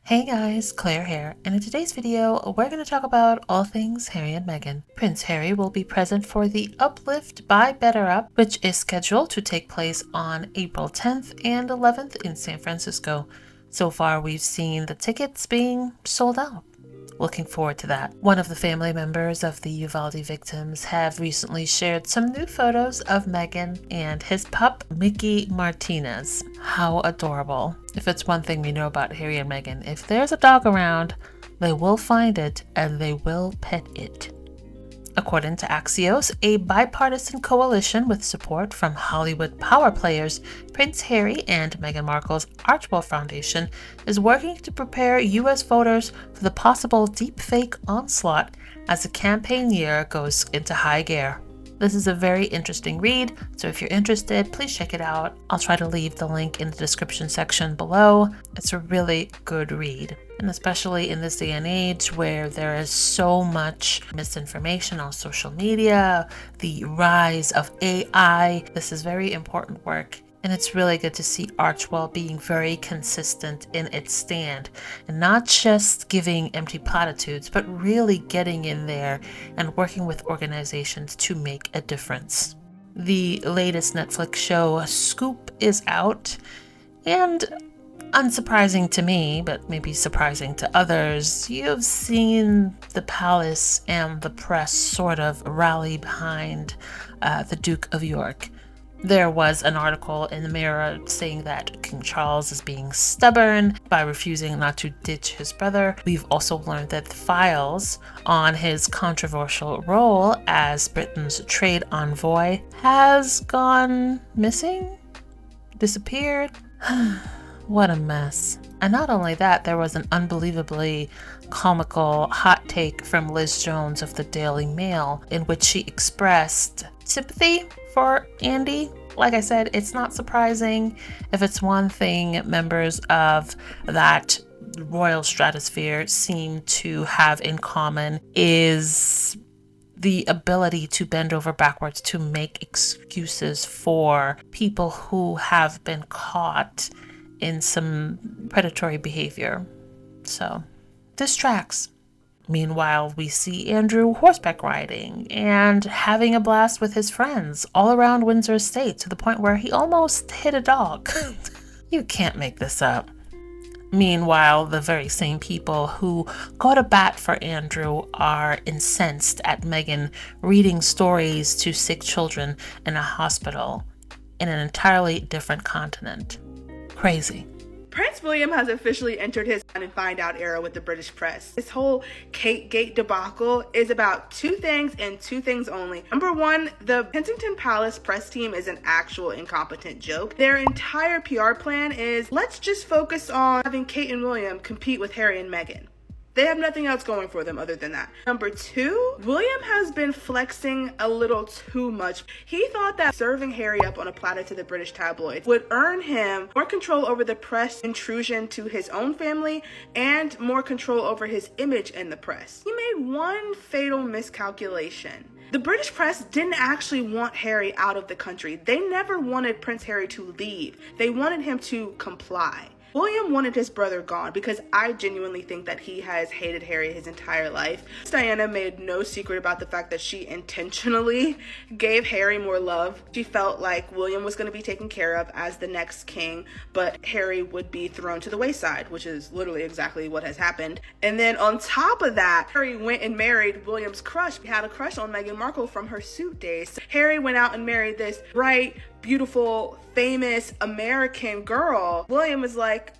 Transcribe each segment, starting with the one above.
Hey guys, Claire here, and in today's video, we're going to talk about all things Harry and Meghan. Prince Harry will be present for the Uplift by Better Up, which is scheduled to take place on April 10th and 11th in San Francisco. So far, we've seen the tickets being sold out. Looking forward to that. One of the family members of the Uvalde victims have recently shared some new photos of Meghan and his pup, Mickey Martinez. How adorable. If it's one thing we know about Harry and Meghan, if there's a dog around, they will find it and they will pet it. According to Axios, a bipartisan coalition with support from Hollywood power players, Prince Harry and Meghan Markle's Archewell Foundation is working to prepare U.S. voters for the possible deepfake onslaught as the campaign year goes into high gear. This is a very interesting read, so if you're interested, please check it out. I'll try to leave the link in the description section below. It's a really good read. And especially in this day and age where there is so much misinformation on social media, the rise of AI, this is very important work. And it's really good to see Archewell being very consistent in its stand and not just giving empty platitudes, but really getting in there and working with organizations to make a difference. The latest Netflix show, Scoop, is out, and unsurprising to me, but maybe surprising to others, you've seen the palace and the press sort of rally behind the Duke of York. There was an article in the Mirror saying that King Charles is being stubborn by refusing not to ditch his brother. We've also learned that the files on his controversial role as Britain's trade envoy has gone missing, disappeared. What a mess. And not only that, there was an unbelievably comical hot take from Liz Jones of the Daily Mail in which she expressed sympathy for Andy. Like I said, it's not surprising. If it's one thing members of that royal stratosphere seem to have in common is the ability to bend over backwards to make excuses for people who have been caught in some predatory behavior. So, this tracks. Meanwhile, we see Andrew horseback riding and having a blast with his friends all around Windsor Estate to the point where he almost hit a dog. You can't make this up. Meanwhile, the very same people who go to bat for Andrew are incensed at Meghan reading stories to sick children in a hospital in an entirely different continent. Crazy. Prince William has officially entered his find and find out era with the British press. This whole Kate Gate debacle is about two things and two things only. Number one, the Kensington Palace press team is an actual incompetent joke. Their entire PR plan is, let's just focus on having Kate and William compete with Harry and Meghan. They have nothing else going for them other than that. Number two, William has been flexing a little too much. He thought that serving Harry up on a platter to the British tabloids would earn him more control over the press intrusion to his own family and more control over his image in the press. He made one fatal miscalculation. The British press didn't actually want Harry out of the country. They never wanted Prince Harry to leave. They wanted him to comply. William wanted his brother gone because I genuinely think that he has hated Harry his entire life. Diana made no secret about the fact that she intentionally gave Harry more love. She felt like William was going to be taken care of as the next king, but Harry would be thrown to the wayside, which is literally exactly what has happened. And then on top of that, Harry went and married William's crush. He had a crush on Meghan Markle from her suit days. So Harry went out and married this bright, beautiful, famous American girl. William was like,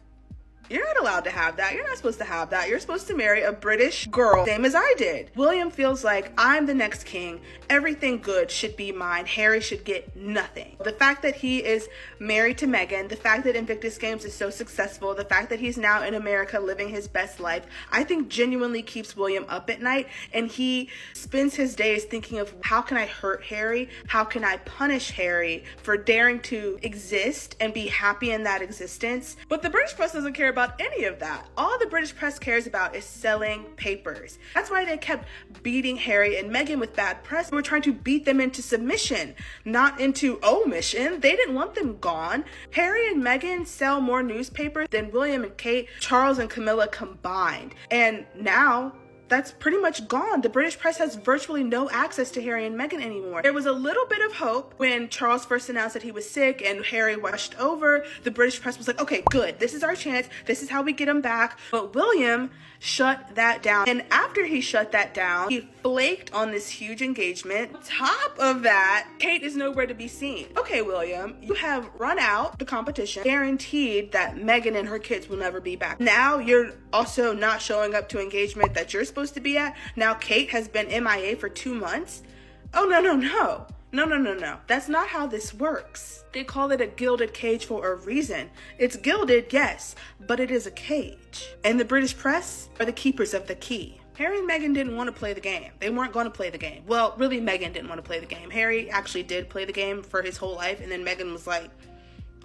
you're not allowed to have that. You're not supposed to have that. You're supposed to marry a British girl, same as I did. William feels like I'm the next king. Everything good should be mine. Harry should get nothing. The fact that he is married to Meghan, the fact that Invictus Games is so successful, the fact that he's now in America living his best life, I think genuinely keeps William up at night. And he spends his days thinking of, how can I hurt Harry? How can I punish Harry for daring to exist and be happy in that existence? But the British press doesn't care about any of that. All the British press cares about is selling papers. That's why they kept beating Harry and Meghan with bad press. They were trying to beat them into submission, not into omission. They didn't want them gone. Harry and Meghan sell more newspapers than William and Kate, Charles and Camilla combined. And now that's pretty much gone. The British press has virtually no access to Harry and Meghan anymore. There was a little bit of hope when Charles first announced that he was sick and Harry washed over. The British press was like, okay, good. This is our chance. This is how we get him back. But William shut that down. And after he shut that down, he flaked on this huge engagement. On top of that, Kate is nowhere to be seen. Okay, William, you have run out the competition, guaranteed that Meghan and her kids will never be back. Now you're also not showing up to engagement that you're supposed to be at. Now Kate has been MIA for 2 months. Oh, no. That's not how this works. They call it a gilded cage for a reason. It's gilded, yes, but it is a cage. And the British press are the keepers of the key. Harry and Meghan didn't want to play the game. They weren't going to play the game. Well, really, Meghan didn't want to play the game. Harry actually did play the game for his whole life, and then Meghan was like,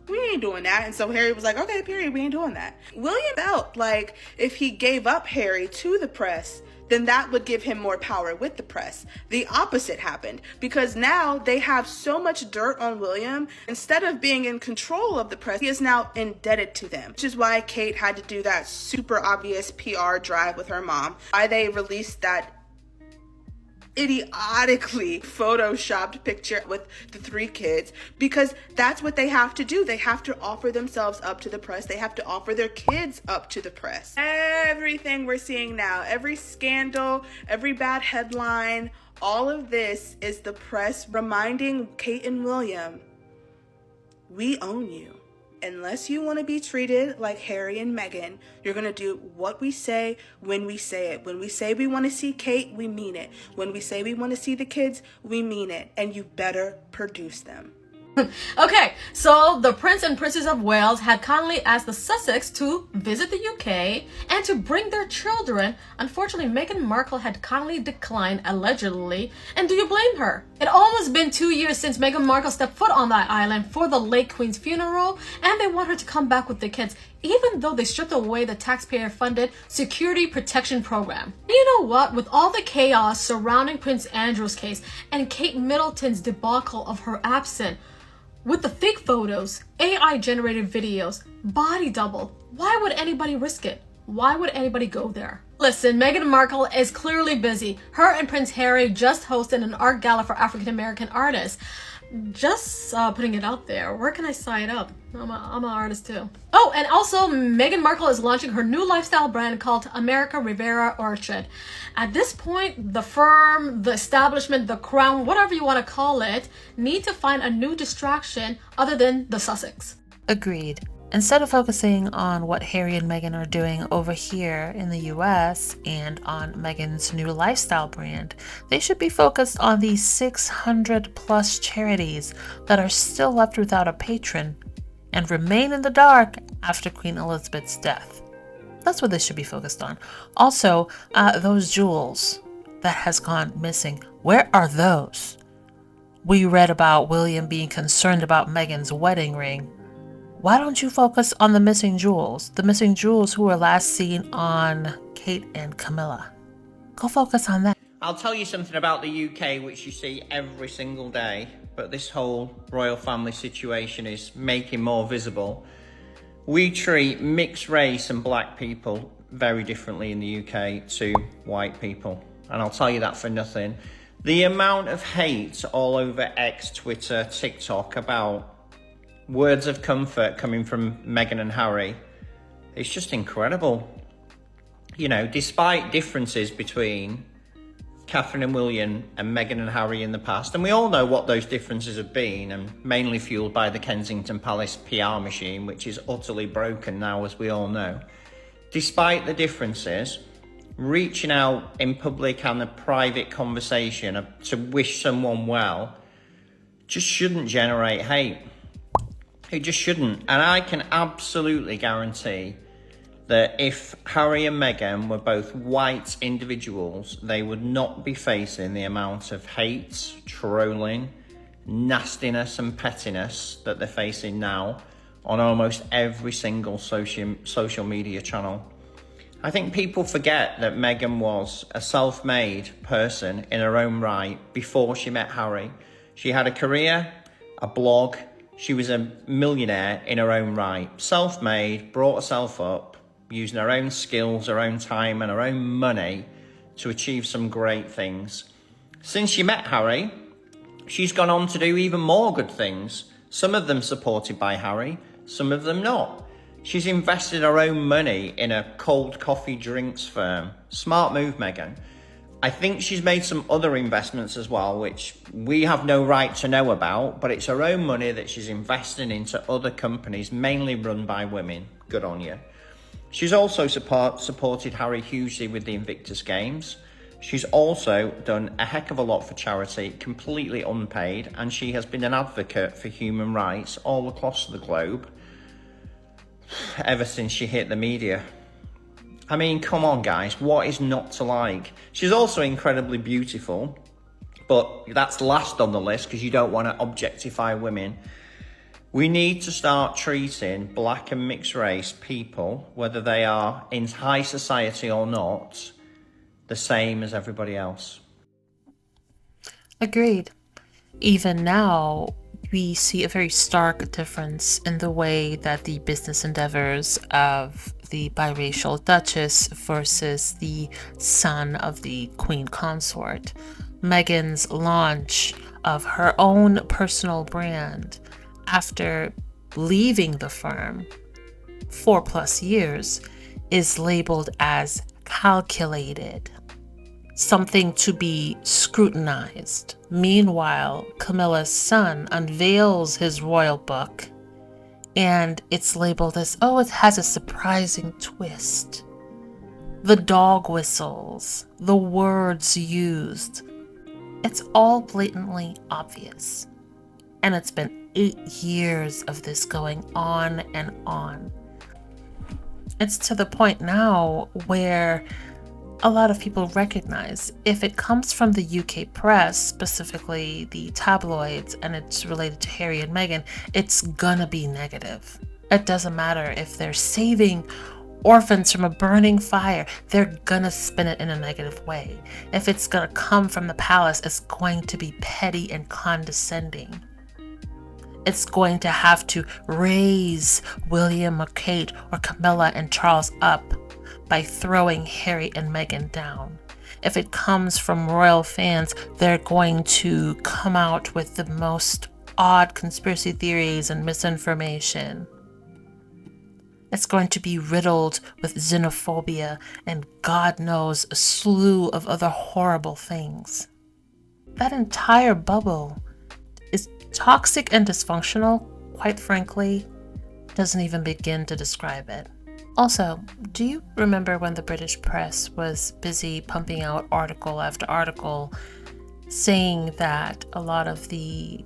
we ain't doing that. And so Harry was like, okay, period, we ain't doing that. William felt like if he gave up Harry to the press, then that would give him more power with the press. The opposite happened, because now they have so much dirt on William. Instead of being in control of the press, he is now indebted to them, which is why Kate had to do that super obvious PR drive with her mom. Why they released that idiotically photoshopped picture with the 3 kids, because that's what they have to do. They have to offer themselves up to the press. They have to offer their kids up to the press. Everything we're seeing now, every scandal, every bad headline, all of this is the press reminding Kate and William, we own you. Unless you want to be treated like Harry and Meghan, you're going to do what we say when we say it. When we say we want to see Kate, we mean it. When we say we want to see the kids, we mean it. And you better produce them. Okay, so the Prince and Princess of Wales had kindly asked the Sussex to visit the UK and to bring their children. Unfortunately, Meghan Markle had kindly declined, allegedly. And do you blame her? It almost been 2 years since Meghan Markle stepped foot on that island for the late Queen's funeral, and they want her to come back with the kids, even though they stripped away the taxpayer-funded security protection program. And you know what? With all the chaos surrounding Prince Andrew's case and Kate Middleton's debacle of her absence, with the fake photos, AI-generated videos, body double, why would anybody risk it? Why would anybody go there? Listen, Meghan Markle is clearly busy. Her and Prince Harry just hosted an art gala for African-American artists. Just putting it out there. Where can I sign up? I'm an artist too. Oh, and also Meghan Markle is launching her new lifestyle brand called America Rivera Orchid. At this point, the firm, the establishment, the crown, whatever you want to call it, need to find a new distraction other than the Sussex. Agreed. Instead of focusing on what Harry and Meghan are doing over here in the US and on Meghan's new lifestyle brand, they should be focused on the 600 plus charities that are still left without a patron and remain in the dark after Queen Elizabeth's death. That's what they should be focused on. Also, those jewels that has gone missing, where are those? We read about William being concerned about Meghan's wedding ring. Why don't you focus on the missing jewels? The missing jewels who were last seen on Kate and Camilla. Go focus on that. I'll tell you something about the UK, which you see every single day, but this whole royal family situation is making more visible. We treat mixed race and black people very differently in the UK to white people. And I'll tell you that for nothing. The amount of hate all over X, Twitter, TikTok about words of comfort coming from Meghan and Harry, it's just incredible. You know, despite differences between Catherine and William and Meghan and Harry in the past, and we all know what those differences have been, and mainly fueled by the Kensington Palace PR machine, which is utterly broken now, as we all know. Despite the differences, reaching out in public and a private conversation to wish someone well just shouldn't generate hate. It just shouldn't. And I can absolutely guarantee that if Harry and Meghan were both white individuals, they would not be facing the amount of hate, trolling, nastiness and pettiness that they're facing now on almost every single social media channel. I think people forget that Meghan was a self-made person in her own right before she met Harry. She had a career, a blog, she was a millionaire in her own right. Self-made, brought herself up, using her own skills, her own time and her own money to achieve some great things. Since she met Harry, she's gone on to do even more good things. Some of them supported by Harry, some of them not. She's invested her own money in a cold coffee drinks firm. Smart move, Meghan. I think she's made some other investments as well, which we have no right to know about, but it's her own money that she's investing into other companies, mainly run by women. Good on you. She's also supported Harry hugely with the Invictus Games. She's also done a heck of a lot for charity, completely unpaid, and she has been an advocate for human rights all across the globe ever since she hit the media. I mean, come on, guys, what is not to like? She's also incredibly beautiful, but that's last on the list because you don't want to objectify women. We need to start treating black and mixed race people, whether they are in high society or not, the same as everybody else. Agreed. Even now, we see a very stark difference in the way that the business endeavors of the biracial Duchess versus the son of the Queen Consort. Meghan's launch of her own personal brand after leaving the firm 4+ years is labeled as calculated, something to be scrutinized. Meanwhile, Camilla's son unveils his royal book and it's labeled as, oh, it has a surprising twist. The dog whistles, the words used, it's all blatantly obvious. And it's been 8 years of this going on and on. It's to the point now where a lot of people recognize if it comes from the UK press, specifically the tabloids, and it's related to Harry and Meghan, it's gonna be negative. It doesn't matter if they're saving orphans from a burning fire, they're gonna spin it in a negative way. If it's gonna come from the palace, it's going to be petty and condescending. It's going to have to raise William or Kate or Camilla and Charles up by throwing Harry and Meghan down. If it comes from royal fans, they're going to come out with the most odd conspiracy theories and misinformation. It's going to be riddled with xenophobia and God knows a slew of other horrible things. That entire bubble is toxic and dysfunctional, quite frankly, doesn't even begin to describe it. Also, do you remember when the British press was busy pumping out article after article saying that a lot of the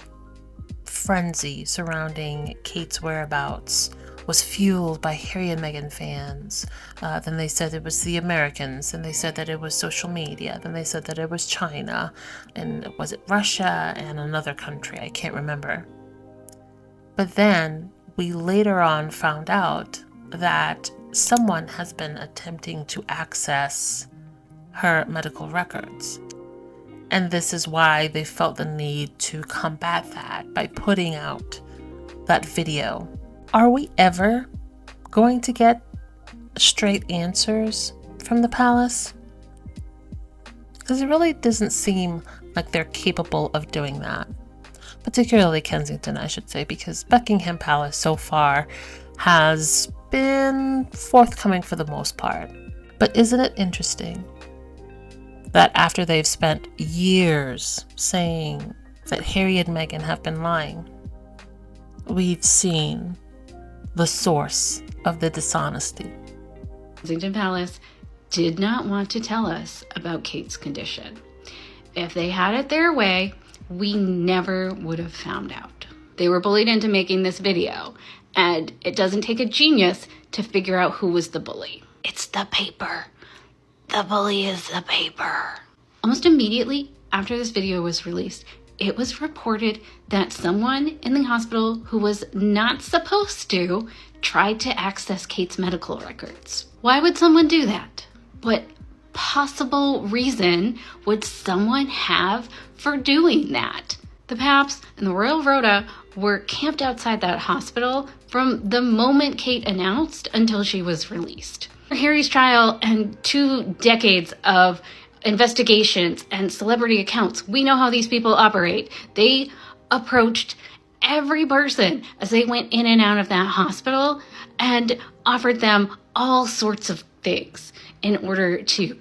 frenzy surrounding Kate's whereabouts was fueled by Harry and Meghan fans? Then they said it was the Americans, and they said that it was social media, then they said that it was China, and was it Russia and another country? I can't remember. But then we later on found out that someone has been attempting to access her medical records. And this is why they felt the need to combat that by putting out that video. Are we ever going to get straight answers from the palace? Because it really doesn't seem like they're capable of doing that. Particularly Kensington, I should say, because Buckingham Palace so far has been forthcoming for the most part. But isn't it interesting that after they've spent years saying that Harry and Meghan have been lying, we've seen the source of the dishonesty? Kensington Palace did not want to tell us about Kate's condition. If they had it their way, we never would have found out. They were bullied into making this video, and it doesn't take a genius to figure out who was the bully. It's the paper. The bully is the paper. Almost immediately after this video was released, it was reported that someone in the hospital who was not supposed to tried to access Kate's medical records. Why would someone do that? What possible reason would someone have for doing that? The Paps and the Royal Rhoda were camped outside that hospital from the moment Kate announced until she was released. Harry's trial and 2 decades of investigations and celebrity accounts, we know how these people operate. They approached every person as they went in and out of that hospital and offered them all sorts of things in order to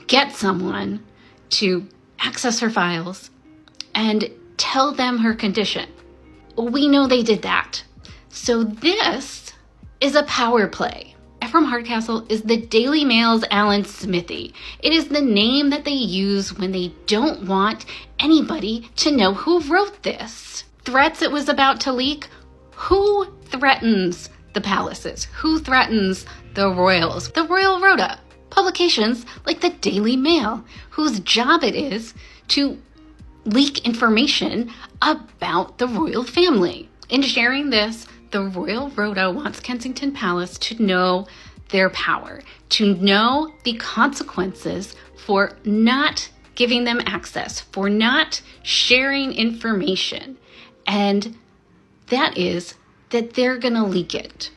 get someone to access her files and tell them her condition. We know they did that. So this is a power play. Ephraim Hardcastle is the Daily Mail's Alan Smithy. It is the name that they use when they don't want anybody to know who wrote this. Threats it was about to leak? Who threatens the palaces? Who threatens the royals? The Royal Rhoda. Publications like the Daily Mail, whose job it is to leak information about the royal family. In sharing this, the Royal Rhoda wants Kensington Palace to know their power, to know the consequences for not giving them access, for not sharing information. And that is that they're going to leak it.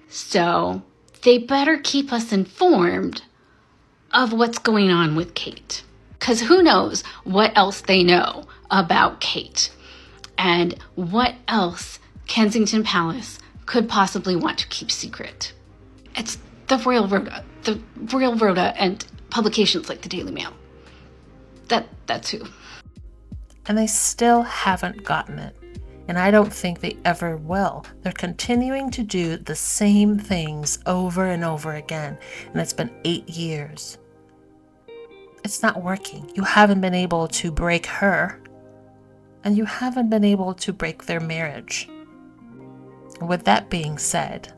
So they better keep us informed of what's going on with Kate. Because who knows what else they know about Kate and what else Kensington Palace could possibly want to keep secret. It's the Royal Rhoda and publications like the Daily Mail. That's who. And they still haven't gotten it. And I don't think they ever will. They're continuing to do the same things over and over again. And it's been 8 years. It's not working. You haven't been able to break her. And you haven't been able to break their marriage. With that being said,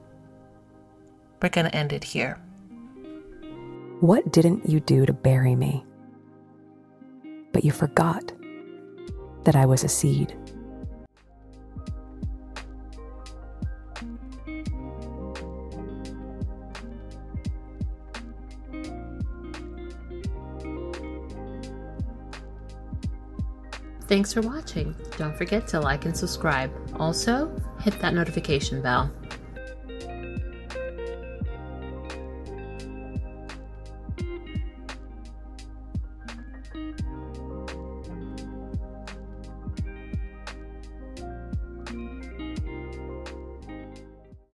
we're going to end it here. What didn't you do to bury me? But you forgot that I was a seed. Thanks for watching. Don't forget to like and subscribe. Also, hit that notification bell.